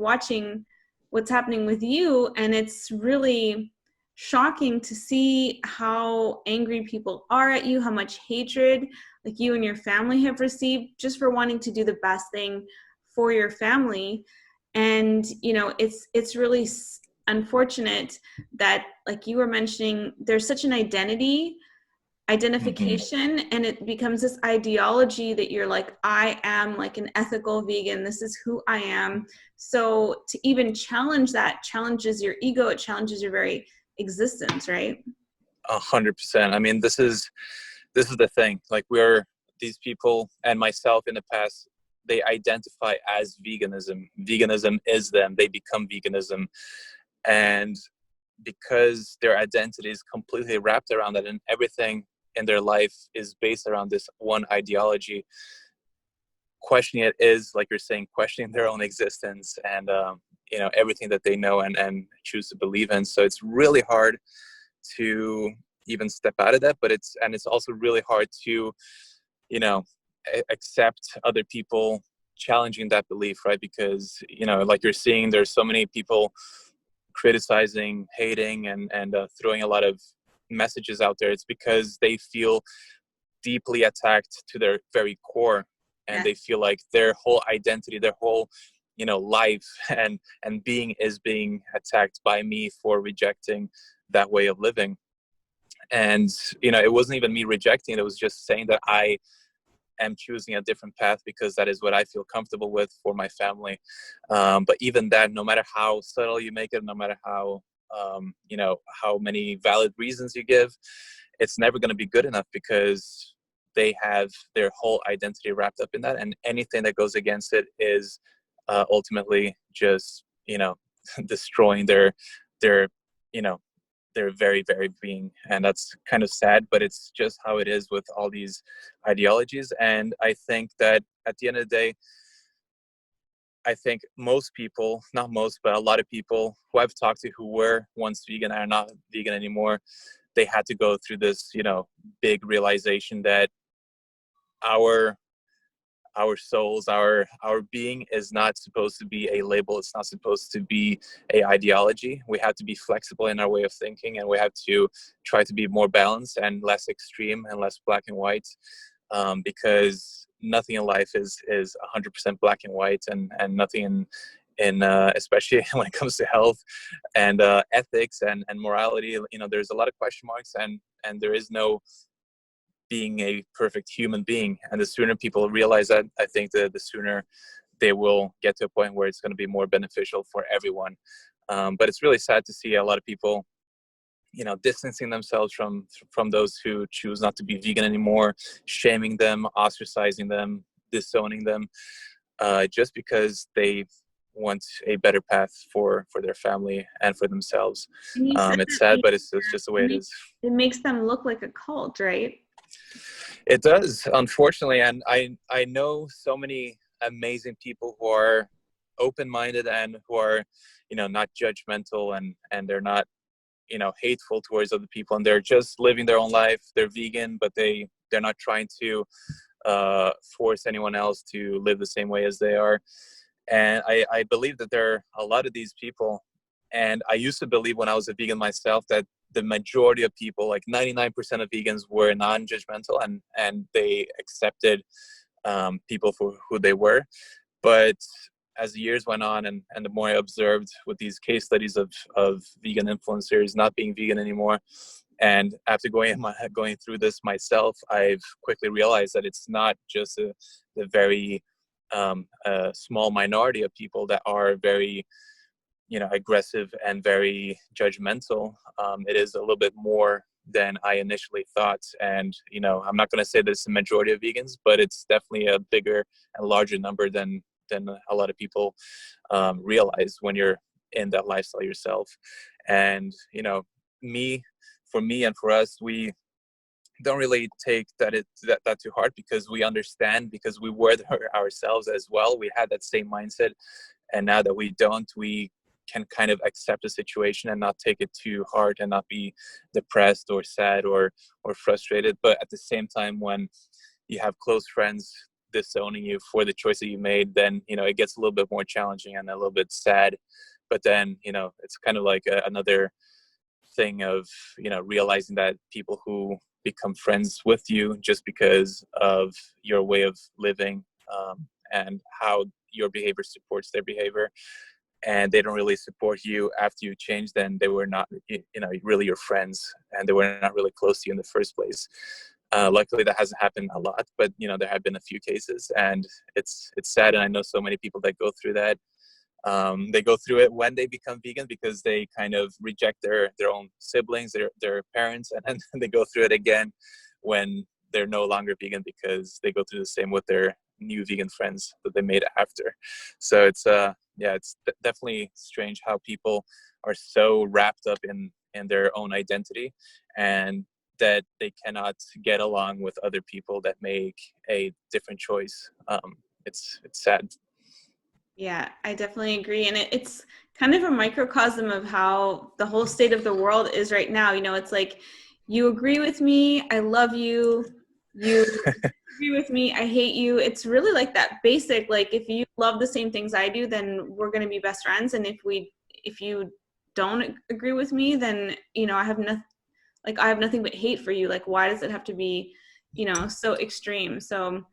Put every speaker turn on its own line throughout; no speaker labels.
watching what's happening with you, and it's really shocking to see how angry people are at you, how much hatred like you and your family have received just for wanting to do the best thing for your family. And it's really unfortunate that, like you were mentioning, there's such an identification, and it becomes this ideology that you're like, I am like an ethical vegan, this is who I am. So to even challenge that challenges your ego, it challenges your very existence, right?
100%. I mean, this is the thing. Like, these people and myself in the past, they identify as veganism. Veganism is them. They become veganism. And because their identity is completely wrapped around that, and everything in their life is based around this one ideology, questioning it is, like you're saying, questioning their own existence and everything that they know and choose to believe in. So it's really hard to even step out of that, but it's also really hard to accept other people challenging that belief, right? Because like you're seeing, there's so many people criticizing, hating, and throwing a lot of messages out there. It's because they feel deeply attacked to their very core, and they feel like their whole identity, their whole life and being is being attacked by me for rejecting that way of living. And it wasn't even me rejecting it was just saying that I am choosing a different path because that is what I feel comfortable with for my family. But even that, no matter how subtle you make it, no matter how how many valid reasons you give, it's never going to be good enough, because they have their whole identity wrapped up in that, and anything that goes against it is ultimately just destroying their their very, very being. And that's kind of sad, but it's just how it is with all these ideologies. And I think that at the end of the day, I think most people, not most, but a lot of people who I've talked to who were once vegan are not vegan anymore, they had to go through this, big realization that our souls, our being is not supposed to be a label. It's not supposed to be a ideology. We have to be flexible in our way of thinking, and we have to try to be more balanced and less extreme and less black and white, because nothing in life is 100% black and white, and nothing in especially when it comes to health and ethics and morality, there's a lot of question marks, and there is no being a perfect human being. And the sooner people realize that, I think the sooner they will get to a point where it's going to be more beneficial for everyone. But it's really sad to see a lot of people, distancing themselves from those who choose not to be vegan anymore, shaming them, ostracizing them, disowning them, just because they want a better path for their family and for themselves. It's sad, but it's just the way it is.
It makes them look like a cult, right?
It does, unfortunately. And I know so many amazing people who are open-minded and who are, not judgmental, and they're not, hateful towards other people, and they're just living their own life. They're vegan, but they're not trying to force anyone else to live the same way as they are. And I believe that there are a lot of these people. And I used to believe, when I was a vegan myself, that the majority of people, like 99% of vegans, were non-judgmental, and they accepted people for who they were. But as the years went on, and the more I observed with these case studies of vegan influencers not being vegan anymore, and after going through this myself, I've quickly realized that it's not just the very small minority of people that are very aggressive and very judgmental. It is a little bit more than I initially thought. And, I'm not going to say that it's the majority of vegans, but it's definitely a bigger and larger number than a lot of people realize when you're in that lifestyle yourself. And, for me and for us, we don't really take that too hard, because we understand, because we were there ourselves as well. We had that same mindset. And now that we don't, we can kind of accept the situation and not take it too hard, and not be depressed or sad or frustrated. But at the same time, when you have close friends disowning you for the choice that you made, then, you know, it gets a little bit more challenging and a little bit sad. But then, you know, it's kind of like another thing of, you know, realizing that people who become friends with you just because of your way of living, and how your behavior supports their behavior, and they don't really support you after you change, then they were not, you know, really your friends, and they were not really close to you in the first place. Luckily, that hasn't happened a lot, but, you know, there have been a few cases, and it's sad. And I know so many people that go through that. They go through it when they become vegan because they kind of reject their own siblings, their parents, and then they go through it again when they're no longer vegan because they go through the same with their new vegan friends that they made after. So it's it's definitely strange how people are so wrapped up in their own identity, and that they cannot get along with other people that make a different choice. It's sad.
Yeah, I definitely agree. And it's kind of a microcosm of how the whole state of the world is right now. You know, it's like, you agree with me, I love you. You agree with me, I hate you. It's really like that basic, like, if you love the same things I do, then we're going to be best friends. And if you don't agree with me, then, you know, I have nothing but hate for you. Like, why does it have to be, you know, so extreme? So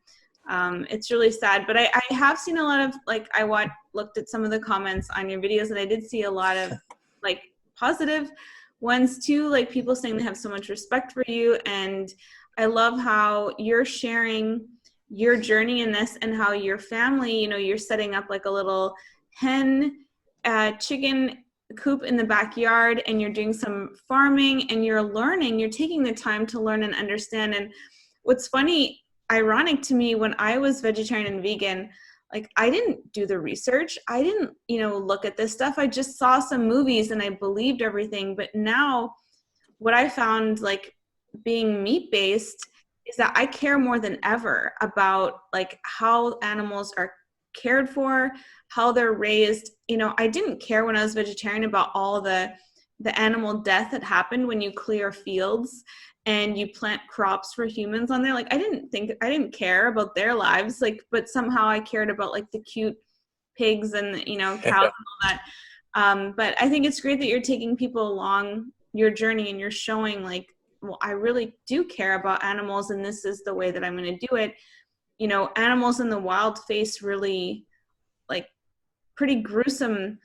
it's really sad. But I have seen a lot of, like, looked at some of the comments on your videos, and I did see a lot of like positive ones too, like people saying they have so much respect for you. And I love how you're sharing your journey in this, and how your family, you know, you're setting up like a little chicken coop in the backyard, and you're doing some farming, and you're taking the time to learn and understand. And what's funny, ironic to me, when I was vegetarian and vegan, like, I didn't do the research. I didn't, you know, look at this stuff. I just saw some movies and I believed everything. But now what I found, like, being meat-based, is that I care more than ever about, like, how animals are cared for, how they're raised. You know, I didn't care when I was vegetarian about all the animal death that happened when you clear fields and you plant crops for humans on there. Like, I didn't care about their lives, like, but somehow I cared about, like, the cute pigs and, you know, cows and all that. But I think it's great that you're taking people along your journey, and you're showing, like, well, I really do care about animals, and this is the way that I'm going to do it. You know, animals in the wild face really, like, pretty gruesome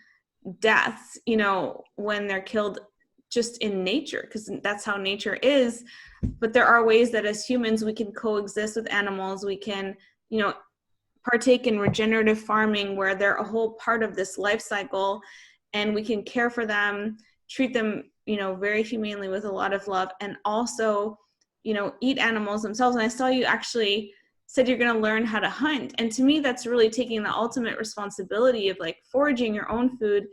deaths, you know, when they're killed just in nature, because that's how nature is. But there are ways that as humans we can coexist with animals. We can, you know, partake in regenerative farming, where they're a whole part of this life cycle, and we can care for them, treat them, you know, very humanely with a lot of love, and also, you know, eat animals themselves. And I saw you actually said you're going to learn how to hunt. And to me, that's really taking the ultimate responsibility of, like, foraging your own food,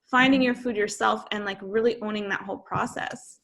finding your food yourself, and, like, really owning that whole process.